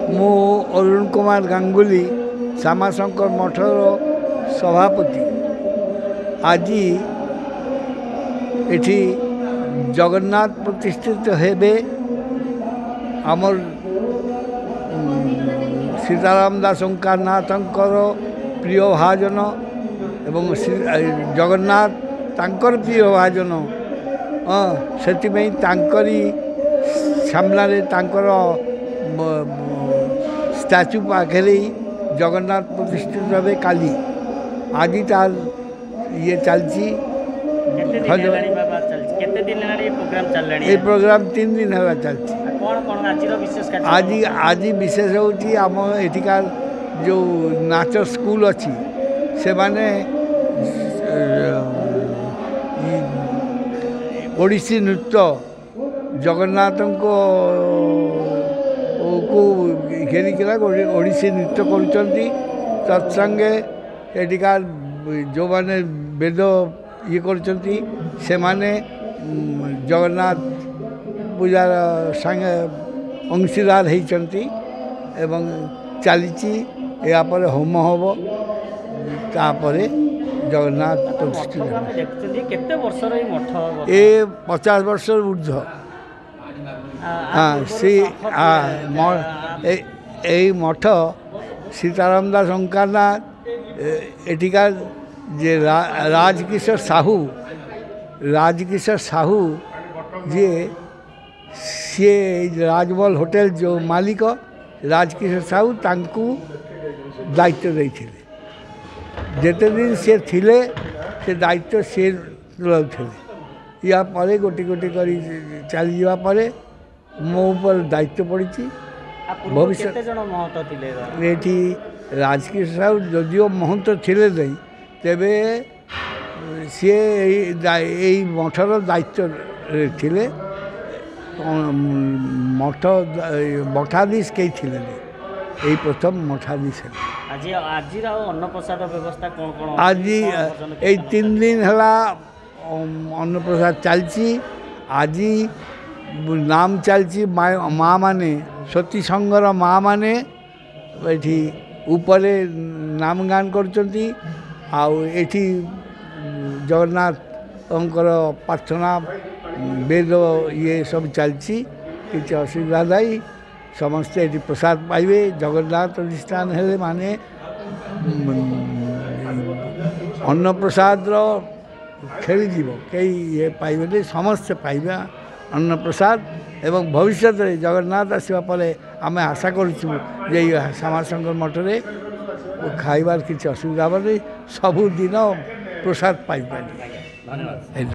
मु अरुण कुमार गांगुली श्यामाशंकर मठर सभापति आज एठी जगन्नाथ प्रतिष्ठित हेबे आमर सीताराम दास ओंकारनाथंकर प्रिय भाजन एवं जगन्नाथ तांकर प्रिय भाजन से सामने तांकर स्टैच्यू पाखे जगन्नाथ प्रतिष्ठित हे काली आज तार ये चलती प्रोग्राम 3 दिन है चलती आज विशेष होती आम एठिकार जो नाच स्कूल अच्छी से माने ओडिसी नृत्य जगन्नाथ को घेरिका ओडिसी नृत्य करुँच तत्संगे एठिकार जो माने वेद ये करुँच से माने जगन्नाथ पूजार संगे अंशीदार होती एवं चली यापर होम हम तापर जगन्नाथ प्रतिष्ठित ये 50 वर्ष ऊर्ध हाँ सी मठ सीताराम दास ओंकारनाथ एठिकार जे राजकिशोर साहू जे सी राजमहल होटेल जो मालिक राजकिशोर साहू तांकू दायित्व देते जिते दिन सी थिले से दायित्व सी तुलाउले या परे गोटी गोटी कर चली जावापर मो ऊपर दायित्व पड़ी भविष्य ये राजकिशोर साहू जदिओ महंत थिले नहीं तेबे सी मठर दायित्व थिले मठाधीश कई थिले यही प्रथम मठाधीश आज ये 3 दिन है अन्नप्रसाद चलती आज नाम चलती माँ माने सती संघर माँ माने ये ऊपर नाम गान करती आठी जगन्नाथ प्रार्थना वेद ये सब चलती किसी असुविधा नहीं समस्ते ये प्रसाद पाइबे जगन्नाथ प्रतिष्ठान है माने अन्न प्रसाद खेली कई ये पाइबे समस्ते पाइबा अन्न प्रसाद एवं भविष्य में जगन्नाथ आसवा पर आम आशा करूँ जे श्यामाशंकर मठरे खाइबार किसी असुविधा नहीं सबुदिन प्रसाद पाइबा।